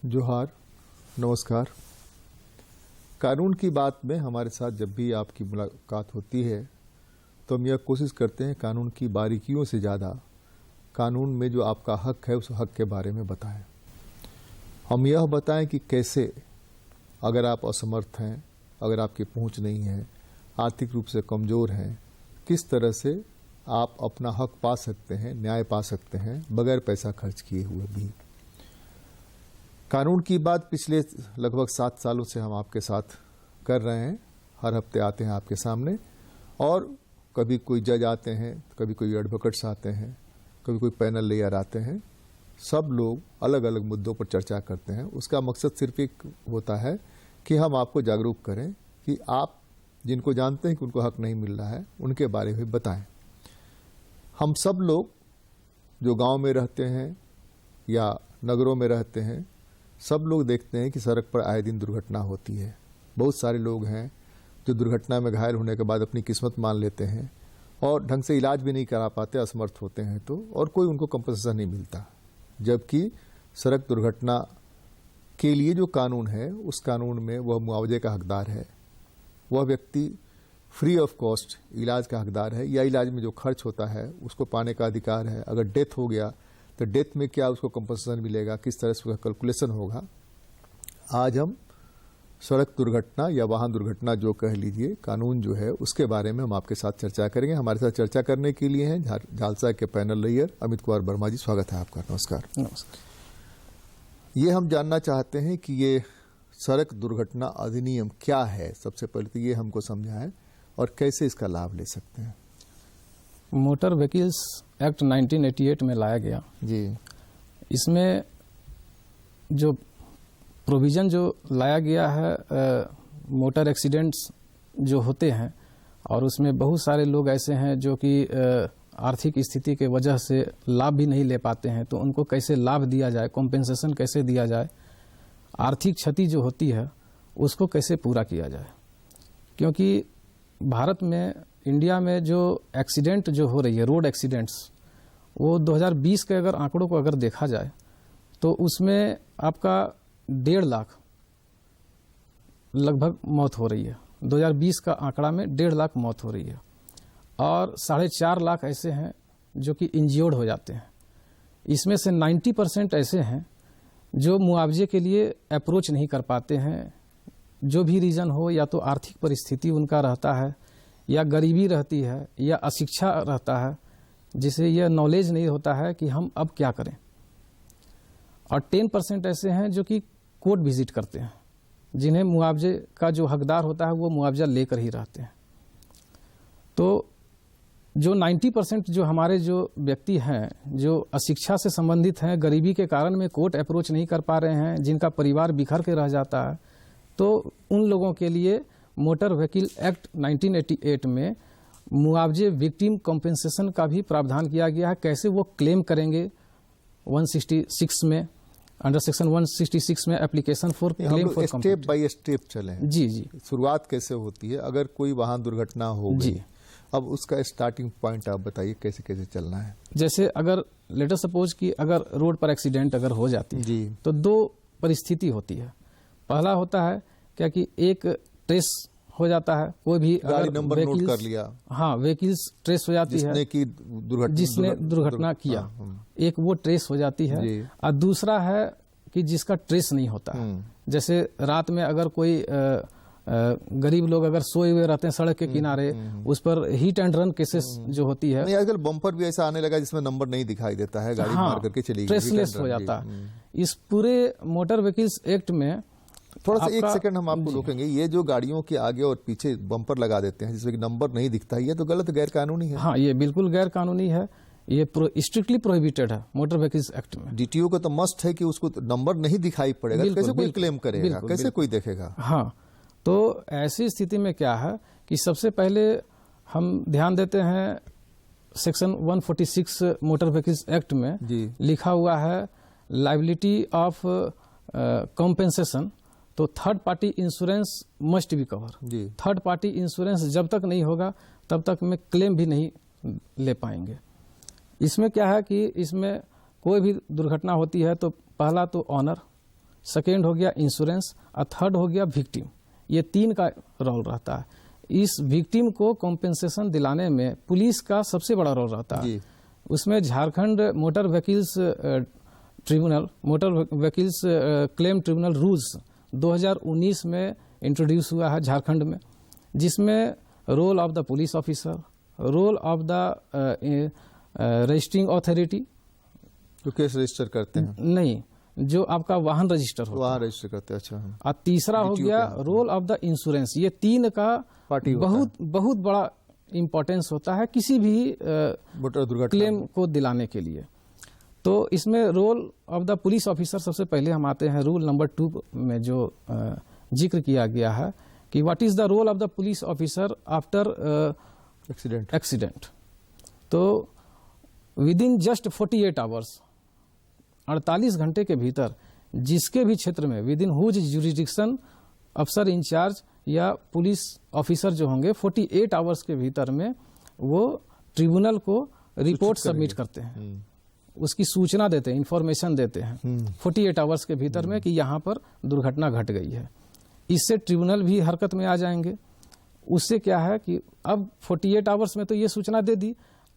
जोहार, नमस्कार। कानून की बात में हमारे साथ जब भी आपकी मुलाकात होती है तो हम यह कोशिश करते हैं कानून की बारीकियों से ज़्यादा कानून में जो आपका हक है उस हक के बारे में बताएं। हम यह बताएं कि कैसे अगर आप असमर्थ हैं, अगर आपकी पहुंच नहीं है, आर्थिक रूप से कमज़ोर हैं, किस तरह से आप अपना हक पा सकते हैं, न्याय पा सकते हैं बगैर पैसा खर्च किए हुए भी। कानून की बात पिछले लगभग 7 सालों से हम आपके साथ कर रहे हैं। हर हफ्ते आते हैं आपके सामने और कभी कोई जज आते हैं, कभी कोई एडवोकेट्स आते हैं, कभी कोई पैनल लेयर आते हैं। सब लोग अलग अलग मुद्दों पर चर्चा करते हैं। उसका मकसद सिर्फ एक होता है कि हम आपको जागरूक करें कि आप जिनको जानते हैं कि उनको हक नहीं मिल रहा है उनके बारे में बताएं। हम सब लोग जो गांव में रहते हैं या नगरों में रहते हैं, सब लोग देखते हैं कि सड़क पर आए दिन दुर्घटना होती है। बहुत सारे लोग हैं जो दुर्घटना में घायल होने के बाद अपनी किस्मत मान लेते हैं और ढंग से इलाज भी नहीं करा पाते, असमर्थ होते हैं तो, और कोई उनको कंपनसेशन नहीं मिलता। जबकि सड़क दुर्घटना के लिए जो कानून है उस कानून में वह मुआवजे का हकदार है, वह व्यक्ति फ्री ऑफ कॉस्ट इलाज का हकदार है, या इलाज में जो खर्च होता है उसको पाने का अधिकार है। अगर डेथ हो गया तो डेथ में क्या उसको कंपनसेशन मिलेगा, किस तरह से उसका कैलकुलेशन होगा। आज हम सड़क दुर्घटना या वाहन दुर्घटना जो कह लीजिए, कानून जो है उसके बारे में हम आपके साथ चर्चा करेंगे। हमारे साथ चर्चा करने के लिए हैं झालसा के पैनल लेयर अमित कुमार वर्मा जी। स्वागत है आपका। नमस्कार। नमस्कार। ये हम जानना चाहते हैं कि ये सड़क दुर्घटना अधिनियम क्या है। सबसे पहले तो ये हमको समझाएं और कैसे इसका लाभ ले सकते हैं। मोटर व्हीकल्स एक्ट 1988 में लाया गया जी। इसमें जो प्रोविज़न जो लाया गया है, मोटर एक्सीडेंट्स जो होते हैं और उसमें बहुत सारे लोग ऐसे हैं जो कि आर्थिक स्थिति के वजह से लाभ भी नहीं ले पाते हैं, तो उनको कैसे लाभ दिया जाए, कॉम्पेंसेशन कैसे दिया जाए, आर्थिक क्षति जो होती है उसको कैसे पूरा किया जाए। क्योंकि भारत में, इंडिया में जो एक्सीडेंट जो हो रही है, रोड एक्सीडेंट्स, वो 2020 के अगर आंकड़ों को अगर देखा जाए तो उसमें आपका 1.5 लाख लगभग मौत हो रही है। 2020 का आंकड़ा में 1.5 लाख मौत हो रही है और 4.5 लाख ऐसे हैं जो कि इंज्योर्ड हो जाते हैं। इसमें से 90% ऐसे हैं जो मुआवजे के लिए अप्रोच नहीं कर पाते हैं। जो भी रीज़न हो, या तो आर्थिक परिस्थिति उनका रहता है, या गरीबी रहती है, या अशिक्षा रहता है, जिसे यह नॉलेज नहीं होता है कि हम अब क्या करें। और 10% ऐसे हैं जो कि कोर्ट विजिट करते हैं, जिन्हें मुआवजे का जो हकदार होता है वो मुआवजा लेकर ही रहते हैं। तो जो 90% जो हमारे जो व्यक्ति हैं जो अशिक्षा से संबंधित हैं, गरीबी के कारण में कोर्ट अप्रोच नहीं कर पा रहे हैं, जिनका परिवार बिखर के रह जाता है, तो उन लोगों के लिए मोटर व्हीकल एक्ट 1988 में मुआवजे विक्टिम कॉम्पेंसेशन का भी प्रावधान किया गया है। कैसे वो क्लेम करेंगे 166 में, अंडर सेक्शन 166 में application for claim for step by step चले। जी जी। शुरुआत कैसे होती है अगर कोई वाहन दुर्घटना हो गई, अब उसका स्टार्टिंग पॉइंट आप बताइए कैसे कैसे चलना है। जैसे अगर लेटर सपोज कि अगर रोड पर एक्सीडेंट अगर हो जाती है जी, तो 2 परिस्थिति होती है। पहला होता है क्या कि एक ट्रेस हो जाता है, कोई भी गाड़ी नंबर नोट कर लिया, हाँ, व्हीकल्स ट्रेस हो जाती है, जिसने दुर्घटना किया, एक वो ट्रेस हो जाती है। और दूसरा है कि जिसका ट्रेस नहीं होता है। जैसे रात में अगर कोई गरीब लोग अगर सोए हुए रहते हैं सड़क के किनारे, उस पर हिट एंड रन केसेस जो होती है। आजकल बम्पर भी ऐसा आने लगा जिसमें नंबर नहीं दिखाई देता है, गाड़ी मार करके चली गई, ट्रेसलेस हो जाता है। इस पूरे मोटर व्हीकल्स एक्ट में थोड़ा सा 1 सेकंड हम आपको रोकेंगे। ये जो गाड़ियों के आगे और पीछे बम्पर लगा देते हैं जिसमें नंबर नहीं दिखता है, ये तो गलत, गैर कानूनी है। हाँ, ये बिल्कुल गैर कानूनी है। ये स्ट्रिक्टली प्रोहिबिटेड है मोटर व्हीकल्स एक्ट में। डीटीओ का तो मस्ट है कि उसको नंबर नहीं दिखाई पड़ेगा, कैसे कोई क्लेम करेगा, कैसे कोई देखेगा। हाँ, तो ऐसी स्थिति में क्या है कि सबसे पहले हम ध्यान देते हैं सेक्शन 146 मोटर व्हीकल्स एक्ट में लिखा हुआ है लायबिलिटी ऑफ कॉम्पेंसेशन। तो third party insurance must be cover. Third party insurance जब तक नहीं होगा तब तक में क्लेम भी नहीं ले पाएंगे। इसमें क्या है कि इसमें कोई भी दुर्घटना होती है तो पहला तो ऑनर, सेकेंड हो गया इंश्योरेंस और थर्ड हो गया विक्टिम। ये 3 का रोल रहता है। इस विक्टिम को कॉम्पेंसेशन दिलाने में पुलिस का सबसे बड़ा रोल रहता है। उसमें Jharkhand motor vehicles claim tribunal rules 2019 में इंट्रोड्यूस हुआ है झारखंड में, जिसमें role of the police officer, role of the registering authority, तो केस रजिस्टर करते हैं, नहीं जो आपका वाहन रजिस्टर होता है, वहाँ रजिस्टर करते हैं। अच्छा, और तीसरा हो गया रोल ऑफ द इंश्योरेंस। ये 3 का बहुत बड़ा इम्पोर्टेंस होता है किसी भी मोटर दुर्घटना क्लेम को दिलाने के लिए। तो इसमें role of the police officer सबसे पहले हम आते हैं रूल नंबर 2 में, जो जिक्र किया गया है कि what is the role of the police officer after accident. तो विद इन जस्ट 48 आवर्स, 48 घंटे के भीतर जिसके भी क्षेत्र में विद इन हुज ज्यूरिडिक्शन अफसर इंचार्ज या पुलिस ऑफिसर जो होंगे 48 आवर्स के भीतर में वो ट्रिब्यूनल को रिपोर्ट सबमिट करते हैं, उसकी सूचना देते हैं, इंफॉर्मेशन देते हैं 48 आवर्स के भीतर में कि यहाँ पर दुर्घटना घट गई है। इससे ट्रिब्यूनल भी हरकत में आ जाएंगे। उससे क्या है कि अब 48 आवर्स में तो ये सूचना दे दी,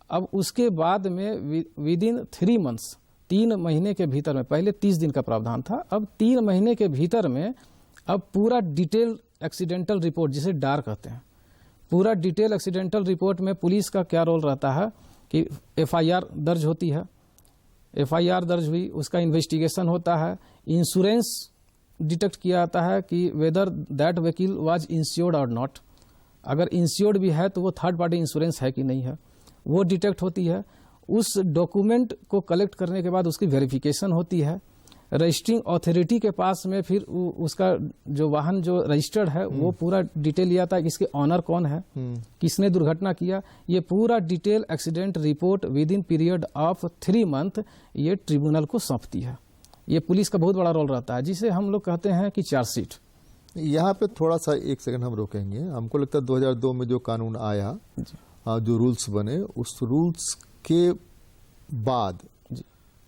अब उसके बाद में विद इन 3 मंथ्स, 3 महीने के भीतर में, पहले 30 दिन का प्रावधान था, अब 3 महीने के भीतर में अब पूरा डिटेल एक्सीडेंटल रिपोर्ट, जिसे डार कहते हैं, पूरा डिटेल एक्सीडेंटल रिपोर्ट में पुलिस का क्या रोल रहता है कि FIR दर्ज होती है, FIR दर्ज हुई, उसका इन्वेस्टिगेशन होता है, इंश्योरेंस डिटेक्ट किया जाता है कि whether that vehicle was insured और नॉट, अगर इंश्योर्ड भी है तो वो थर्ड पार्टी इंश्योरेंस है कि नहीं है, वो डिटेक्ट होती है। उस डॉक्यूमेंट को कलेक्ट करने के बाद उसकी वेरिफिकेशन होती है। रजिस्टरिंग अथॉरिटी के पास में फिर उसका जो वाहन जो रजिस्टर्ड है वो पूरा डिटेल लिया था कि इसके ऑनर कौन है, किसने दुर्घटना किया, ये पूरा detail accident report with in period of 3 month ये ट्रिब्यूनल को सौंपती है। ये पुलिस का बहुत बड़ा रोल रहता है, जिसे हम लोग कहते हैं कि चार्जशीट। यहाँ पे थोड़ा सा 1 सेकंड हम रोकेंगे। हमको लगता है 2002 में जो कानून आया, जो रूल्स बने, उस रूल्स के बाद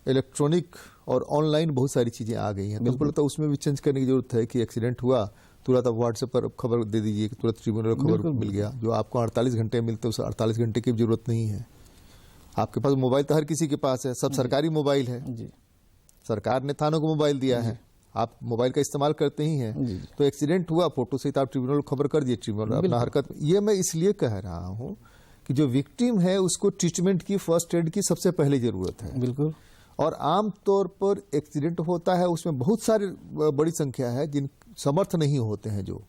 इलेक्ट्रॉनिक और ऑनलाइन बहुत सारी चीजें आ गई हैं। तो हमको लगता है उसमें भी चेंज करने की जरूरत है कि एक्सीडेंट हुआ तुरंत आप व्हाट्सएप पर खबर दे दीजिए कि तुरंत ट्रिब्यूनल को खबर मिल गया। जो आपको 48 घंटे मिलते हैं उस 48 घंटे की जरूरत नहीं है। आपके पास मोबाइल तो हर किसी के पास है, सब सरकारी मोबाइल है, सरकार ने थानों को मोबाइल दिया है, आप मोबाइल का इस्तेमाल करते ही हैं। तो एक्सीडेंट हुआ, फोटो सहित आप ट्रिब्यूनल को खबर कर दिए, ट्रिब्यूनल अपना हरकत। ये मैं इसलिए कह रहा हूँ कि जो विक्टिम है उसको ट्रीटमेंट की, फर्स्ट एड की सबसे पहले जरूरत है। बिल्कुल। और आम तौर पर एक्सीडेंट होता है, उसमें बहुत सारी बड़ी संख्या है जिन समर्थ नहीं होते हैं, जो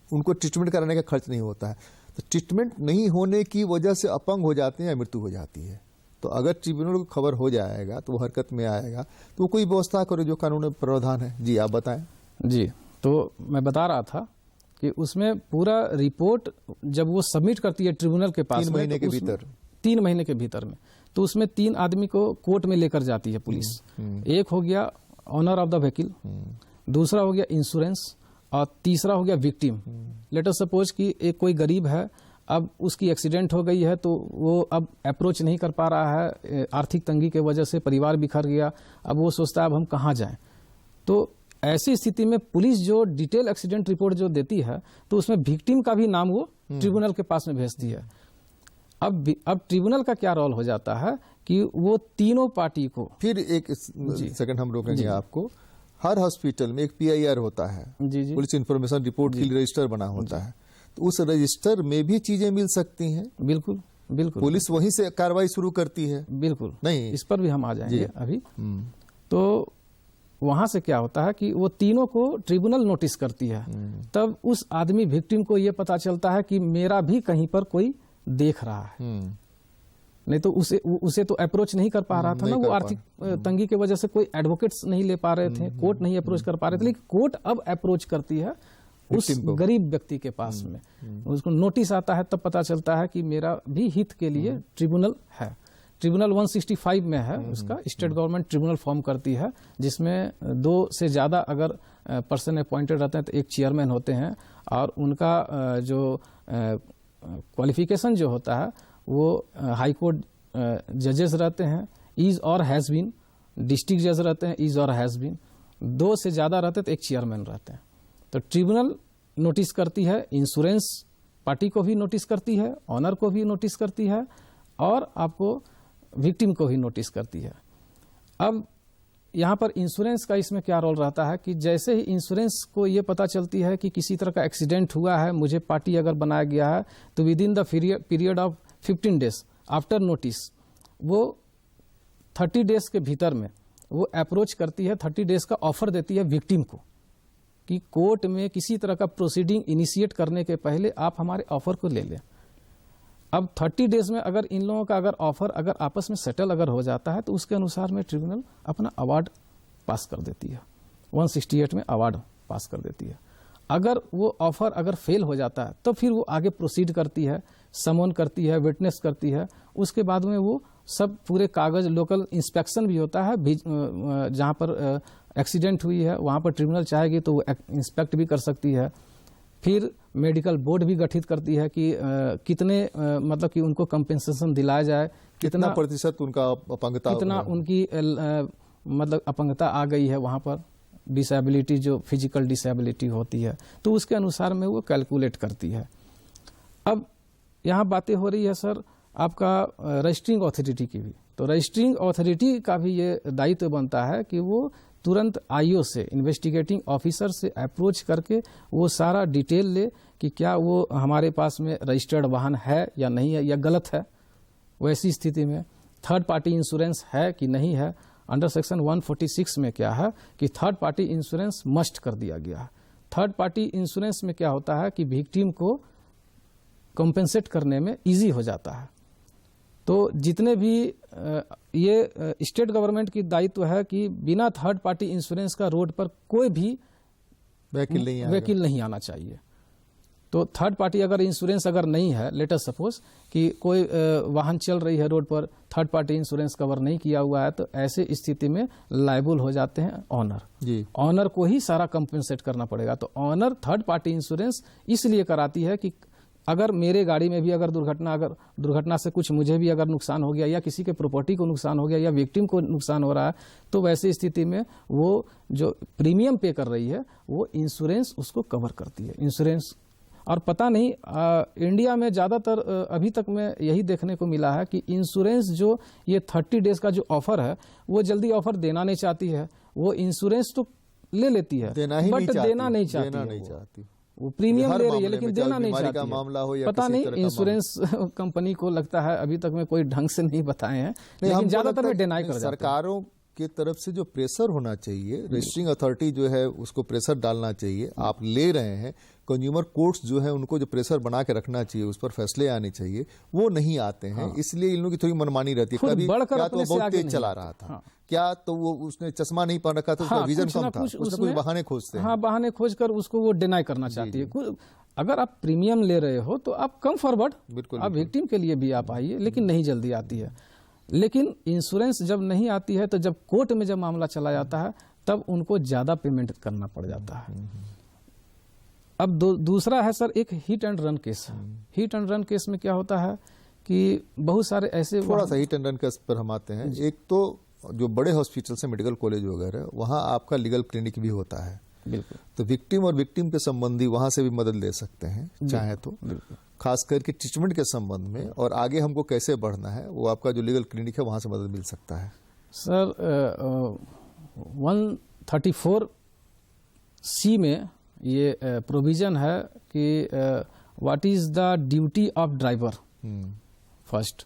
उनको ट्रीटमेंट कराने का खर्च नहीं होता है। तो ट्रीटमेंट नहीं होने की वजह से अपंग हो जाते हैं या मृत्यु हो जाती है। तो अगर ट्रिब्यूनल को खबर हो जाएगा तो वो हरकत में आएगा, तो वो कोई व्यवस्था करे जो कानून में प्रावधान है। जी आप बताएं। जी, तो मैं बता रहा था कि उसमें पूरा रिपोर्ट जब वो सबमिट करती है ट्रिब्यूनल के पास 3 महीने के भीतर, 3 महीने के भीतर में, तो उसमें 3 आदमी को कोर्ट में लेकर जाती है पुलिस। एक हो गया ऑनर ऑफ द व्हीकल, दूसरा हो गया इंश्योरेंस, और तीसरा हो गया विक्टिम। लेट अस सपोज कि एक कोई गरीब है, अब उसकी एक्सीडेंट हो गई है, तो वो अब अप्रोच नहीं कर पा रहा है, आर्थिक तंगी के वजह से परिवार बिखर गया, अब वो सोचता है अब हम कहाँ जाएं। तो ऐसी स्थिति में पुलिस जो डिटेल एक्सीडेंट रिपोर्ट जो देती है, तो उसमें विक्टिम का भी नाम वो ट्रिब्यूनल के पास में भेजती है। अब ट्रिब्यूनल का क्या रोल हो जाता है कि वो तीनों पार्टी को, फिर एक सेकंड हम रोकेंगे आपको। हर हॉस्पिटल में एक PIR होता है, पुलिस इंफॉर्मेशन रिपोर्ट के लिए रजिस्टर बना होता है, तो उस रजिस्टर में भी चीजें मिल सकती हैं। बिल्कुल बिल्कुल, पुलिस वहीं से कार्रवाई शुरू करती है। बिल्कुल नहीं, इस पर भी हम आ जाएंगे अभी। तो वहां से क्या होता है कि वो तीनों को ट्रिब्यूनल नोटिस करती है, तब उस आदमी विक्टिम को ये पता चलता है कि मेरा भी कहीं पर कोई देख रहा है। नहीं तो उसे तो अप्रोच नहीं कर पा रहा था ना, वो आर्थिक तंगी की वजह से कोई एडवोकेट्स नहीं ले पा रहे थे, कोर्ट नहीं अप्रोच कर पा रहे थे, लेकिन कोर्ट अब अप्रोच करती है उस गरीब व्यक्ति के पास में। उसको नोटिस आता है, तब पता चलता है कि मेरा भी हित के लिए ट्रिब्यूनल है। ट्रिब्यूनल 165 में है उसका, स्टेट गवर्नमेंट ट्रिब्यूनल फॉर्म करती है, जिसमें 2 से ज्यादा अगर पर्सन अपॉइंटेड रहते हैं तो एक चेयरमैन होते हैं, और उनका जो क्वालिफिकेशन जो होता है वो हाई कोर्ट जजेस रहते हैं, इज और हैज बीन, डिस्ट्रिक्ट जज रहते हैं, इज और हैज बीन, 2 से ज़्यादा रहते तो एक चेयरमैन रहते हैं। तो ट्रिब्यूनल नोटिस करती है, इंश्योरेंस पार्टी को भी नोटिस करती है, ऑनर को भी नोटिस करती है और आपको विक्टिम को भी नोटिस करती है। अब यहाँ पर इंश्योरेंस का इसमें क्या रोल रहता है कि जैसे ही इंश्योरेंस को ये पता चलती है कि किसी तरह का एक्सीडेंट हुआ है, मुझे पार्टी अगर बनाया गया है, तो with in the period of 15 days after notice वो 30 डेज के भीतर में वो अप्रोच करती है, 30 डेज का ऑफर देती है विक्टिम को कि कोर्ट में किसी तरह का प्रोसीडिंग इनिशिएट करने के पहले आप हमारे ऑफर को ले लें। अब 30 डेज में अगर इन लोगों का अगर ऑफर अगर आपस में सेटल अगर हो जाता है तो उसके अनुसार में ट्रिब्यूनल अपना अवार्ड पास कर देती है, 168 में अवार्ड पास कर देती है। अगर वो ऑफर अगर फेल हो जाता है तो फिर वो आगे प्रोसीड करती है, समन करती है, विटनेस करती है। उसके बाद में वो सब पूरे कागज, लोकल इंस्पेक्शन भी होता है, जहाँ पर एक्सीडेंट हुई है वहाँ पर ट्रिब्यूनल चाहेगी तो वो इंस्पेक्ट भी कर सकती है। फिर मेडिकल बोर्ड भी गठित करती है कि कितने मतलब कि उनको कंपेंसेशन दिलाया जाए, कितना प्रतिशत उनका अपंगता, कितना उनकी मतलब अपंगता आ गई है, वहाँ पर डिसेबिलिटी जो फिजिकल डिसेबिलिटी होती है, तो उसके अनुसार में वो कैलकुलेट करती है। अब यहाँ बातें हो रही है सर आपका रजिस्ट्रिंग अथॉरिटी की भी, तो रजिस्ट्रिंग अथॉरिटी का भी ये दायित्व बनता है कि वो तुरंत आईओ से, इन्वेस्टिगेटिंग ऑफिसर से अप्रोच करके वो सारा डिटेल ले कि क्या वो हमारे पास में रजिस्टर्ड वाहन है या नहीं है या गलत है। वैसी स्थिति में थर्ड पार्टी इंश्योरेंस है कि नहीं है। अंडर सेक्शन 146 में क्या है कि थर्ड पार्टी इंश्योरेंस मस्ट कर दिया गया है। थर्ड पार्टी इंश्योरेंस में क्या होता है कि विक्टिम को कॉम्पेंसेट करने में इजी हो जाता है। तो जितने भी ये स्टेट गवर्नमेंट की दायित्व है कि बिना थर्ड पार्टी इंश्योरेंस का रोड पर कोई भी वकील नहीं आना चाहिए। तो थर्ड पार्टी अगर इंश्योरेंस अगर नहीं है, लेट अस सपोज कि कोई वाहन चल रही है रोड पर, थर्ड पार्टी इंश्योरेंस कवर नहीं किया हुआ है, तो ऐसे स्थिति में लायबल हो जाते हैं ऑनर। ऑनर को ही सारा कंपेंसेट करना पड़ेगा। तो ऑनर थर्ड पार्टी इंश्योरेंस इसलिए कराती है कि अगर मेरे गाड़ी में भी अगर दुर्घटना से कुछ मुझे भी अगर नुकसान हो गया या किसी के प्रॉपर्टी को नुकसान हो गया या विक्टिम को नुकसान हो रहा है, तो वैसी स्थिति में वो जो प्रीमियम पे कर रही है वो इंश्योरेंस उसको कवर करती है। इंश्योरेंस और पता नहीं इंडिया में ज़्यादातर अभी तक में यही देखने को मिला है कि इंश्योरेंस जो ये 30 डेज का जो ऑफर है वो जल्दी ऑफर देना नहीं चाहती है। वो इंश्योरेंस तो ले लेती है बट देना नहीं चाहती। वो प्रीमियम ले रही है लेकिन देना नहीं चाहती है। मामला हो या पता नहीं इंश्योरेंस कंपनी को लगता है अभी तक में कोई ढंग से नहीं बताए हैं, लेकिन ज्यादातर में डिनाई कर जाते हैं। सरकारों की तरफ से जो प्रेशर होना चाहिए, रजिस्ट्रिंग अथॉरिटी जो है उसको प्रेशर डालना चाहिए। आप ले रहे हैं, कंज्यूमर कोर्ट्स जो है उनको जो प्रेशर बना के रखना चाहिए, उस पर फैसले आने चाहिए, वो नहीं आते हैं। इसलिए इन लोगों की थोड़ी मनमानी रहती है। कभी क्या तो बहुत तेज चला रहा था, क्या तो वो उसने चश्मा नहीं पहन रखा था, उसका विजन कम था, उसने कुछ बहाने खोजते हैं। हाँ, बहाने खोजकर उसको वो डिनाई करना चाहती है। अगर आप प्रीमियम ले रहे हो तो आप कम फॉरवर्ड, आप विक्टिम के लिए भी आप आइए, लेकिन नहीं जल्दी आती है। लेकिन इंश्योरेंस जब नहीं आती है तो जब कोर्ट में जब मामला चला जाता है तब उनको ज्यादा पेमेंट करना पड़ जाता है। अब दूसरा है सर एक hit and run case. Hit and run case में क्या होता है कि बहुत सारे ऐसे, थोड़ा सा हिट एंड रन केस पर हम आते हैं। एक तो जो बड़े हॉस्पिटल से मेडिकल कॉलेज वगैरह, वहाँ आपका लीगल क्लिनिक भी होता है। बिल्कुल। तो विक्टिम और विक्टिम के संबंधी वहां से भी मदद ले सकते हैं चाहे तो, खास करके ट्रीटमेंट के संबंध में। और आगे हमको कैसे बढ़ना है वो आपका जो लीगल क्लिनिक है वहां से मदद मिल सकता है। सर 134C में ये प्रोविजन है कि what is the duty of driver first.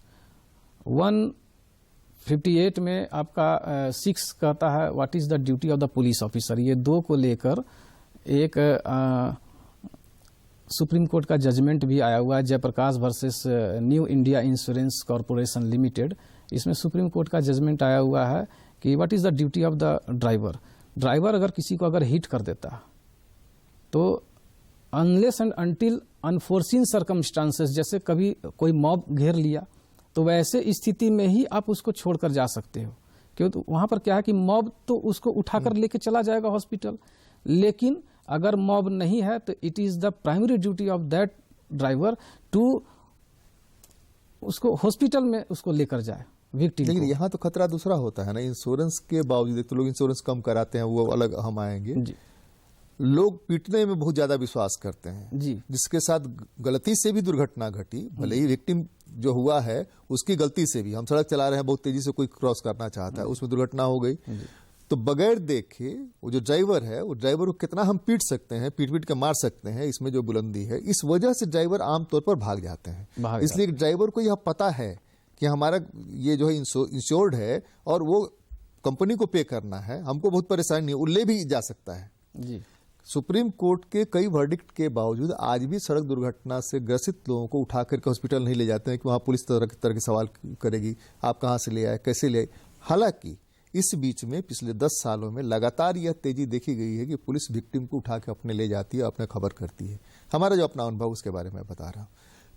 158 में आपका 6 कहता है what is the duty of the police officer. ये दो को लेकर एक सुप्रीम कोर्ट का जजमेंट भी आया हुआ है, Jayprakash versus new India insurance corporation limited. इसमें सुप्रीम कोर्ट का जजमेंट आया हुआ है कि what is the duty of the driver. Driver अगर किसी को अगर हिट कर देता तो unless and until unforeseen circumstances, जैसे कभी कोई मॉब घेर लिया तो वैसे स्थिति में ही आप उसको छोड़कर जा सकते हो, क्योंकि वहां पर क्या है कि मॉब तो उसको उठाकर लेके चला जाएगा हॉस्पिटल। लेकिन अगर मॉब नहीं है तो it is the primary duty of that driver to उसको हॉस्पिटल में उसको लेकर जाए, विक्टिम लेकिन को। यहाँ तो खतरा दूसरा होता है ना, इंश्योरेंस के बावजूद एक तो लोग इंश्योरेंस कम कराते हैं, वो अलग हम आएंगे। जी लोग पीटने में बहुत ज्यादा विश्वास करते हैं, जी जिसके साथ गलती से भी दुर्घटना घटी, भले ही विक्टिम जो हुआ है उसकी गलती से भी, हम सड़क चला रहे हैं बहुत तेजी से, कोई क्रॉस करना चाहता है, उसमें दुर्घटना हो गई, तो बगैर देखे वो जो ड्राइवर है, वो ड्राइवर को कितना हम पीट सकते हैं, पीट पीट के मार सकते हैं, इसमें जो बुलंदी है, इस वजह से ड्राइवर आमतौर पर भाग जाते हैं। इसलिए ड्राइवर को यह पता है कि हमारा ये जो है इंश्योर्ड है और वो कंपनी को पे करना है, हमको बहुत परेशानी नहीं, वो ले भी जा सकता है। जी सुप्रीम कोर्ट के कई वर्डिक्ट के बावजूद आज भी सड़क दुर्घटना से ग्रसित लोगों को उठा करके हॉस्पिटल नहीं ले जाते हैं कि वहां पुलिस तरह के सवाल करेगी, आप कहां से ले आए, कैसे ले आए। हालांकि इस बीच में पिछले 10 सालों में लगातार यह तेजी देखी गई है कि पुलिस विक्टिम को उठा के अपने ले जाती है, अपने खबर करती है। हमारा जो अपना अनुभव उसके बारे में बता रहा हूं।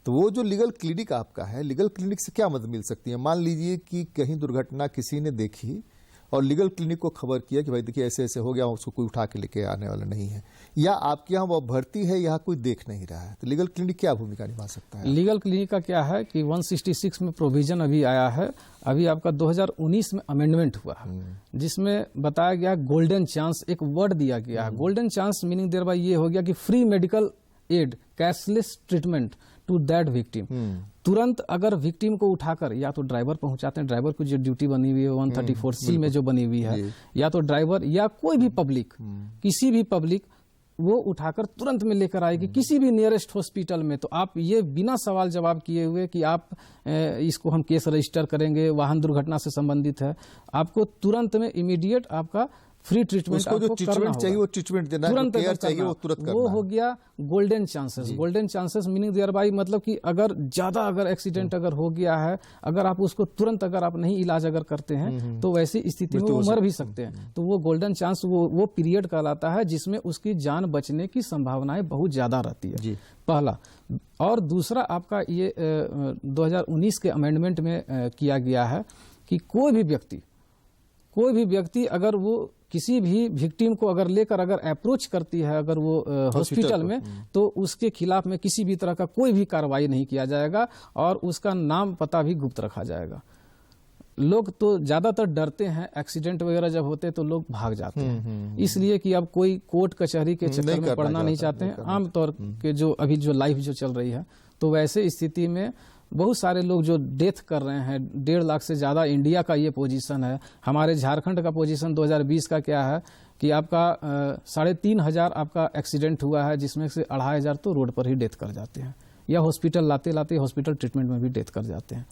तो वो जो लीगल क्लिनिक आपका है, लीगल क्लिनिक से क्या मदद मिल सकती है? मान लीजिए कि कहीं दुर्घटना किसी ने देखी और लीगल क्लिनिक को खबर किया कि भाई देखिए ऐसे ऐसे हो गया, उसको कोई उठा के लेके आने वाला नहीं है, या आपके यहाँ वो भर्ती है, यहाँ कोई देख नहीं रहा है, तो लीगल क्लिनिक क्या भूमिका निभा सकता है? लीगल क्लिनिक का क्या है कि 166 में प्रोविजन अभी आया है, अभी आपका 2019 में अमेंडमेंट हुआ है, जिसमें बताया गया गोल्डन चांस, एक वर्ड दिया गया है। Golden chance meaning thereby ये हो गया कि free medical aid, cashless treatment to that victim. तुरंत अगर विक्टिम को उठाकर या तो ड्राइवर पहुंचाते हैं, ड्राइवर की जो ड्यूटी बनी हुई है 134C में जो बनी हुई है, या तो ड्राइवर या कोई भी पब्लिक, किसी भी पब्लिक वो उठाकर तुरंत में लेकर आएगी किसी भी नियरेस्ट हॉस्पिटल में। तो आप ये बिना सवाल जवाब किए हुए कि आप इसको हम केस रजिस्टर करेंगे, वाहन दुर्घटना से संबंधित है, आपको तुरंत में इमीडिएट आपका फ्री ट्रीटमेंट, उसको जो ट्रीटमेंट चाहिए वो ट्रीटमेंट देना, तुरंत केयर चाहिए वो तुरंत करना। वो हो गया golden chances. Golden chances meaning thereby मतलब कि अगर ज्यादा अगर एक्सीडेंट अगर हो गया है, अगर आप उसको तुरंत अगर आप नहीं इलाज अगर करते हैं तो वैसी स्थिति में वो मर भी सकते हैं। तो वो गोल्डन चांस वो पीरियड कहलाता है जिसमें उसकी जान बचने की संभावनाएं बहुत ज्यादा रहती है, पहला। और दूसरा आपका ये 2019 के अमेंडमेंट में किया गया है कि कोई भी व्यक्ति अगर वो किसी भी विक्टिम को अगर लेकर अगर अप्रोच करती है अगर वो हॉस्पिटल में, तो उसके खिलाफ में किसी भी तरह का कोई भी कार्रवाई नहीं किया जाएगा और उसका नाम पता भी गुप्त रखा जाएगा। लोग तो ज्यादातर डरते हैं, एक्सीडेंट वगैरह जब होते हैं तो लोग भाग जाते हैं, इसलिए कि अब कोई कोर्ट कचहरी के चक्कर में पड़ना नहीं चाहते हैं। आमतौर के जो अभी जो लाइफ जो चल रही है, तो वैसे स्थिति में बहुत सारे लोग जो डेथ कर रहे हैं, 1.5 लाख से ज्यादा इंडिया का ये पोजीशन है। हमारे झारखंड का पोजीशन 2020 का क्या है कि आपका 3,500 आपका एक्सीडेंट हुआ है, जिसमें से 2,500 तो रोड पर ही डेथ कर जाते हैं या हॉस्पिटल लाते लाते हॉस्पिटल ट्रीटमेंट में भी डेथ कर जाते हैं।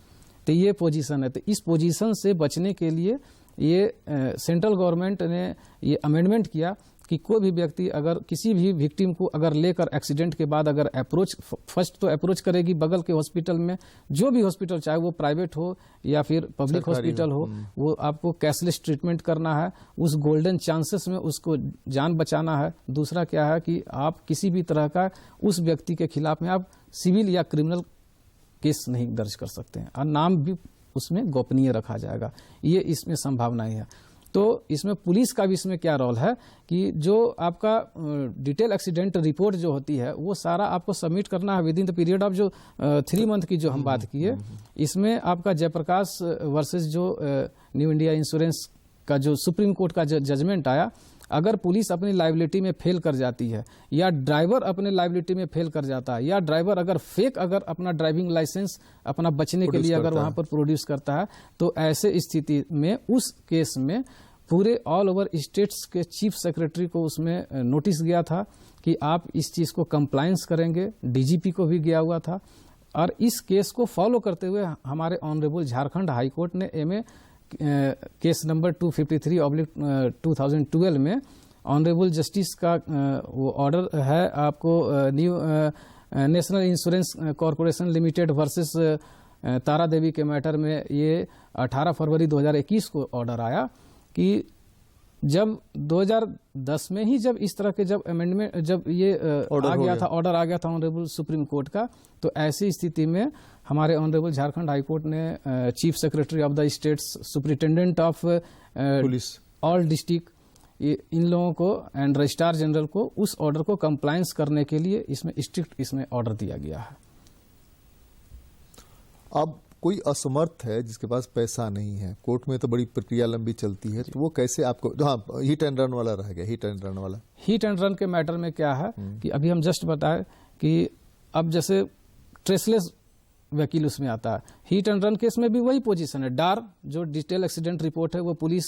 तो ये पोजीशन है। तो इस पोजीशन से बचने के लिए ये सेंट्रल गवर्नमेंट ने ये अमेंडमेंट किया कि कोई भी व्यक्ति अगर किसी भी विक्टिम को अगर लेकर एक्सीडेंट के बाद अगर फर्स्ट तो अप्रोच करेगी बगल के हॉस्पिटल में, जो भी हॉस्पिटल चाहे वो प्राइवेट हो या फिर पब्लिक हॉस्पिटल हो, वो आपको कैशलेस ट्रीटमेंट करना है, उस गोल्डन चांसेस में उसको जान बचाना है। दूसरा क्या है कि आप किसी भी तरह का उस व्यक्ति के खिलाफ में आप सिविल या क्रिमिनल केस नहीं दर्ज कर सकते हैं और नाम भी उसमें गोपनीय रखा जाएगा। ये इसमें संभावनाएं है। तो इसमें पुलिस का भी इसमें क्या रोल है कि जो आपका डिटेल एक्सीडेंट रिपोर्ट जो होती है वो सारा आपको सबमिट करना है with in the period of जो 3 मंथ की जो हम बात किए। इसमें आपका जयप्रकाश वर्सेस जो न्यू इंडिया इंश्योरेंस का जो सुप्रीम कोर्ट का जजमेंट आया, अगर पुलिस अपनी लायबिलिटी में फेल कर जाती है या ड्राइवर अपने लायबिलिटी में फेल कर जाता है या ड्राइवर अगर फेक अगर अपना ड्राइविंग लाइसेंस अपना बचने के लिए अगर वहां पर प्रोड्यूस करता है, तो ऐसे स्थिति में उस केस में पूरे ऑल ओवर स्टेट्स के चीफ सेक्रेटरी को उसमें नोटिस गया था कि आप इस चीज को कंप्लायंस करेंगे। डीजीपी को भी गया हुआ था और इस केस को फॉलो करते हुए हमारे ऑनरेबल झारखंड हाई कोर्ट ने एमए केस नंबर 253/2012 में ऑनरेबल जस्टिस का वो ऑर्डर है आपको New National Insurance corporation Limited versus Tara Devi के मैटर में, ये 18 फरवरी 2021 को ऑर्डर आया कि जब 2010 में ही जब इस तरह के जब अमेंडमेंट जब ये आ गया था ऑनरेबल सुप्रीम कोर्ट का, तो ऐसी स्थिति में हमारे ऑनरेबल झारखंड हाई कोर्ट ने chief secretary of the states superintendent of police all district in लोगों को एंड रजिस्ट्रार जनरल को उस ऑर्डर को कंप्लायंस करने के लिए इसमें स्ट्रिक्ट इसमें ऑर्डर दिया गया है। अब कोई असमर्थ है जिसके पास पैसा नहीं है, कोर्ट में तो बड़ी प्रक्रिया लंबी चलती है, तो वो कैसे आपको, हाँ हिट एंड रन वाला रह गया, हिट एंड रन वाला। हिट एंड रन के मैटर में क्या है कि अभी हम जस्ट बताए कि अब जैसे ट्रेसलेस वकील उसमें आता है, हिट एंड रन केस में भी वही पोजीशन है। डार जो डिटेल एक्सीडेंट रिपोर्ट है वो पुलिस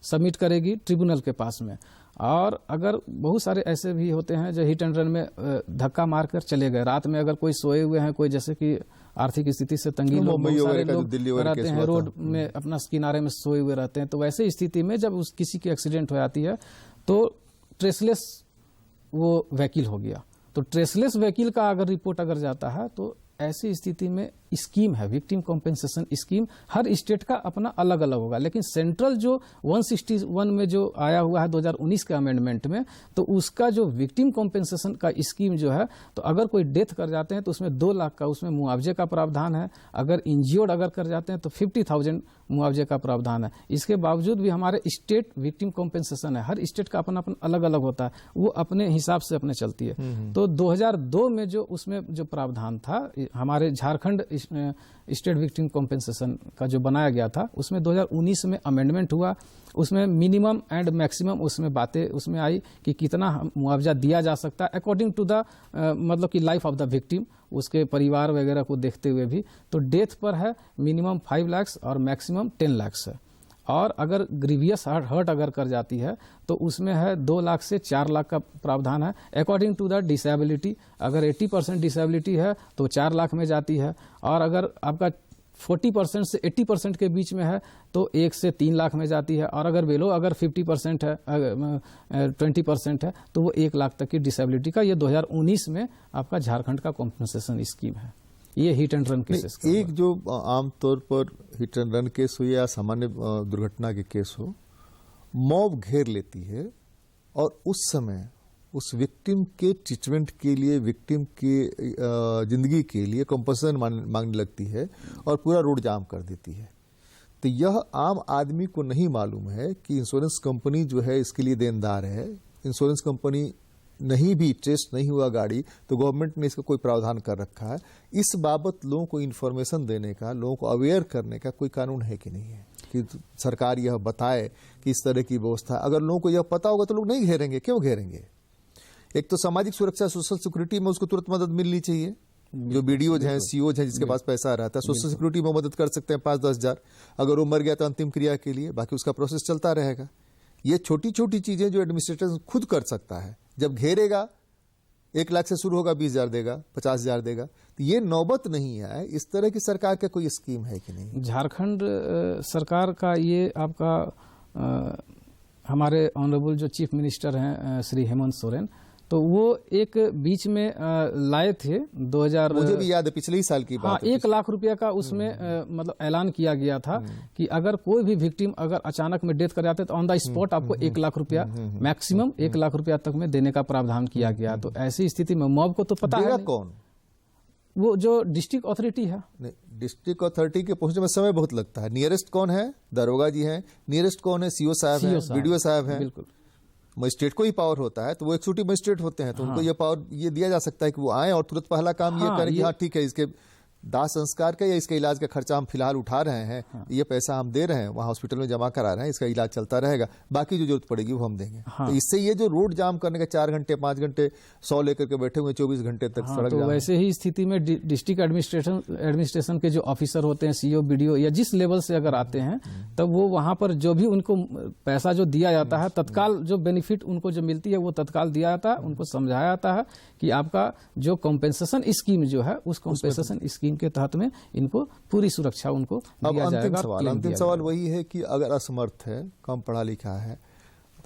सबमिट करेगी ट्रिब्यूनल के पास में, और अगर बहुत सारे ऐसे भी होते हैं जो हिट एंड रन में धक्का मारकर चले गए, रात में अगर कोई सोए हुए हैं, कोई जैसे कि आर्थिक स्थिति से तंगी लोग, बहुत सारे लोग रहते हैं रोड में अपना किनारे में सोए हुए रहते हैं, तो वैसे स्थिति में जब उस किसी की एक्सीडेंट हो जाती है तो ट्रेसलेस वो वकील हो गया। तो ट्रेसलेस वकील का अगर रिपोर्ट अगर जाता है तो ऐसी स्थिति में स्कीम है, विक्टिम कॉम्पेंसेशन स्कीम, हर स्टेट का अपना अलग अलग होगा, लेकिन सेंट्रल जो 161 में जो आया हुआ है 2019 के अमेंडमेंट में, तो उसका जो विक्टिम कॉम्पेंसेशन का स्कीम जो है, तो अगर कोई डेथ कर जाते हैं तो उसमें 2 लाख का उसमें मुआवजे का प्रावधान है, अगर इंज्योर्ड अगर कर जाते हैं तो 50,000 मुआवजे का प्रावधान है। इसके बावजूद भी हमारे स्टेट विक्टिम कॉम्पेंसेशन है, हर स्टेट का अपना अपना अलग अलग होता है, वो अपने हिसाब से अपने चलती है। तो 2002 में जो उसमें जो प्रावधान था हमारे झारखंड स्टेट विक्टिम कॉम्पेंसेशन का जो बनाया गया था, उसमें 2019 में अमेंडमेंट हुआ, उसमें मिनिमम एंड मैक्सिमम उसमें बातें उसमें आई कि कितना मुआवजा दिया जा सकता है अकॉर्डिंग टू द मतलब कि लाइफ ऑफ द विक्टिम, उसके परिवार वगैरह को देखते हुए भी। तो डेथ पर है मिनिमम 5 लाख और मैक्सिमम 10 लाख है, और अगर ग्रीवियस हर्ट अगर कर जाती है तो उसमें है 2 लाख से 4 लाख का प्रावधान है अकॉर्डिंग टू द डिसेबिलिटी। अगर 80% डिसेबिलिटी है तो 4 लाख में जाती है, और अगर आपका 40% से 80% के बीच में है तो 1 से 3 लाख में जाती है, और अगर बेलो अगर 50% है 20% है तो वो 1 लाख तक की डिसेबिलिटी का। ये 2019 में आपका झारखंड का कॉम्पेंसेशन स्कीम है। ये हिट एंड रन केसेस का एक जो आमतौर पर हिट एंड रन केस हो या सामान्य दुर्घटना के केस हो, मॉब घेर लेती है और उस समय उस विक्टिम के ट्रीटमेंट के लिए, विक्टिम की जिंदगी के लिए कंपनसेशन मांगने लगती है और पूरा रोड जाम कर देती है। तो यह आम आदमी को नहीं मालूम है कि इंश्योरेंस कंपनी जो है इसके लिए देनदार है। इंश्योरेंस कंपनी नहीं भी टेस्ट नहीं हुआ गाड़ी तो गवर्नमेंट ने इसका कोई प्रावधान कर रखा है। इस बाबत लोगों को इन्फॉर्मेशन देने का, लोगों को अवेयर करने का कोई कानून है कि नहीं है कि सरकार यह बताए कि इस तरह की व्यवस्था। अगर लोगों को यह पता होगा तो लोग नहीं घेरेंगे। क्यों घेरेंगे? एक तो सामाजिक सुरक्षा, सोशल सिक्योरिटी में उसको तुरंत मदद मिलनी चाहिए। जो बीडीओज हैं, सीओज हैं, जिसके पास पैसा रहता है, सोशल सिक्योरिटी में मदद कर सकते हैं 5-10 हजार। अगर वो मर गया तो अंतिम क्रिया के लिए, बाकी उसका प्रोसेस चलता रहेगा। ये छोटी छोटी चीजें जो एडमिनिस्ट्रेटर खुद कर सकता है। जब घेरेगा 1 लाख से शुरू होगा, 20,000 देगा, 50,000 देगा, तो ये नौबत नहीं है। इस तरह की सरकार का कोई स्कीम है कि नहीं? झारखंड सरकार का ये आपका हमारे ऑनरेबल जो चीफ मिनिस्टर हैं श्री हेमंत सोरेन, तो वो एक बीच में लाए थे 2000, मुझे भी याद है पिछले ही साल की बात। हाँ, 1 लाख रुपया का उसमें मतलब ऐलान किया गया था कि अगर कोई भी विक्टिम अगर अचानक में डेथ कर जाते तो ऑन द स्पॉट आपको 1 लाख रुपया मैक्सिमम 1 लाख रुपया तक में देने का प्रावधान किया गया। तो ऐसी स्थिति में मॉब को तो पता है कौन, वो जो डिस्ट्रिक्ट अथॉरिटी है। डिस्ट्रिक्ट अथॉरिटी के पहुंचने में समय बहुत लगता है। नियरेस्ट कौन है? दरोगा जी हैं। नियरेस्ट कौन है? सीओ साहब हैं, बीडीओ साहब हैं। बिल्कुल, मजिस्ट्रेट को ही पावर होता है, तो वो एक्सिक्यूटिव मजिस्ट्रेट होते हैं, तो उनको ये पावर ये दिया जा सकता है कि वो आए और तुरंत पहला काम ये करें कि हाँ ठीक है, इसके दाह संस्कार का या इसके इलाज का खर्चा हम फिलहाल उठा रहे हैं, ये पैसा हम दे रहे हैं, वहाँ हॉस्पिटल में जमा करा रहे हैं, इसका इलाज चलता रहेगा, बाकी जो जरूरत पड़ेगी वो हम देंगे। तो इससे ये जो रोड जाम करने का 4 घंटे 5 घंटे 100 लेकर के बैठे हुए 24 घंटे तक सड़क तो वैसे ही स्थिति में डिस्ट्रिक्ट एडमिनिस्ट्रेशन के जो ऑफिसर होते हैं, सीओ, बीडीओ या जिस लेवल से अगर आते हैं, तब वो वहां पर जो भी उनको पैसा जो दिया जाता है, तत्काल जो बेनिफिट उनको जो मिलती है वो तत्काल दिया जाता है। उनको समझाया जाता है कि आपका जो कॉम्पेंसेशन स्कीम जो है, उस कॉम्पेंसेशन स्कीम के तहत में इनको पूरी सुरक्षा उनको दिया जाएगा। अंतिम सवाल वही है कि अगर असमर्थ है, कम पढ़ा लिखा है,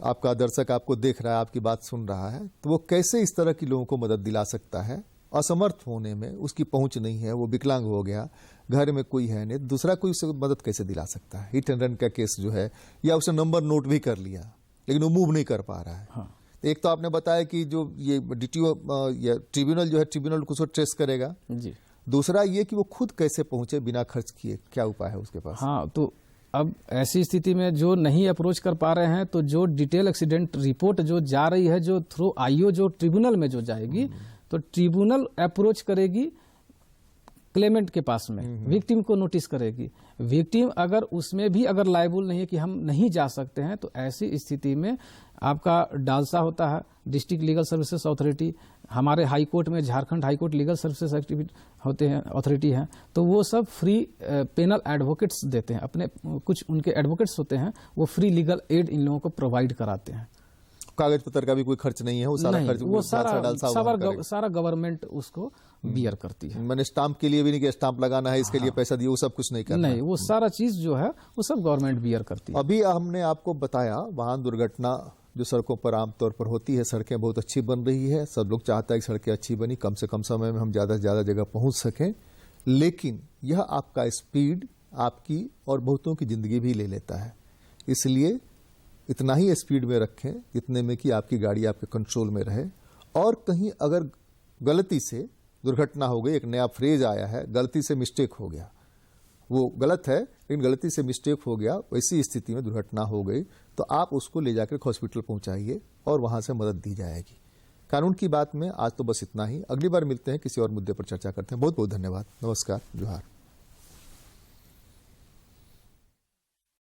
आपका दर्शक आपको देख रहा है, आपकी बात सुन रहा है, तो वो कैसे इस तरह की लोगों को मदद दिला सकता है? असमर्थ होने में उसकी पहुंच नहीं है, वो विकलांग हो गया, घर में कोई है नहीं, दूसरा कोई उसे मदद कैसे दिला सकता है? हिट एंड रन का केस जो है, या उसने नंबर नोट भी कर लिया लेकिन वो मूव नहीं कर पा रहा है। हाँ। एक तो आपने बताया कि जो ये डीटीओ या ट्रिब्यूनल जो है, ट्रिब्यूनल उसको ट्रेस करेगा जी। दूसरा ये कि वो खुद कैसे पहुंचे बिना खर्च किए, क्या उपाय है उसके पास? हाँ, तो अब ऐसी स्थिति में जो नहीं अप्रोच कर पा रहे हैं, तो जो डिटेल एक्सीडेंट रिपोर्ट जो जा रही है, जो थ्रू आईओ जो ट्रिब्यूनल में जो जाएगी, तो ट्रिब्यूनल अप्रोच करेगी क्लेमेंट के पास में विक्टिम को नोटिस करेगी। विक्टिम अगर उसमें भी अगर लायबल नहीं है कि हम नहीं जा सकते हैं, तो ऐसी स्थिति में आपका डालसा होता है, डिस्ट्रिक्ट लीगल सर्विसेज अथॉरिटी, हमारे हाई कोर्ट में Jharkhand high court legal services activity होते हैं, अथॉरिटी है, तो वो सब फ्री पेनल एडवोकेट्स देते हैं। अपने कुछ उनके एडवोकेट्स होते हैं, वो फ्री लीगल एड इन लोगों को प्रोवाइड कराते हैं। कागज पत्र का भी कोई खर्च नहीं है, वो सारा खर्च वो सारा सारा गवर्नमेंट उसको बियर करती है। मैंने स्टाम्प के लिए भी नहीं कि स्टाम्प लगाना है, इसके लिए पैसा दिए, वो सब कुछ नहीं करना। नहीं, वो सारा चीज जो है वो सब गवर्नमेंट बियर करती है। अभी हमने आपको बताया वाहन दुर्घटना जो सड़कों पर आमतौर पर होती है, सड़कें बहुत अच्छी बन रही है, सब लोग चाहता है कि सड़कें अच्छी बनी, कम से कम समय में हम ज़्यादा से ज़्यादा जगह पहुंच सकें, लेकिन यह आपका स्पीड आपकी और बहुतों की ज़िंदगी भी ले लेता है। इसलिए इतना ही स्पीड में रखें जितने में कि आपकी गाड़ी आपके कंट्रोल में रहे, और कहीं अगर गलती से दुर्घटना हो गई, एक नया फ्रेज आया है, गलती से मिस्टेक हो गया, वो गलत है लेकिन गलती से मिस्टेक हो गया, वैसी स्थिति में दुर्घटना हो गई, तो आप उसको ले जाकर हॉस्पिटल पहुंचाइए और वहां से मदद दी जाएगी। कानून की बात में आज तो बस इतना ही। अगली बार मिलते हैं, किसी और मुद्दे पर चर्चा करते हैं। बहुत बहुत धन्यवाद। नमस्कार, जोहार।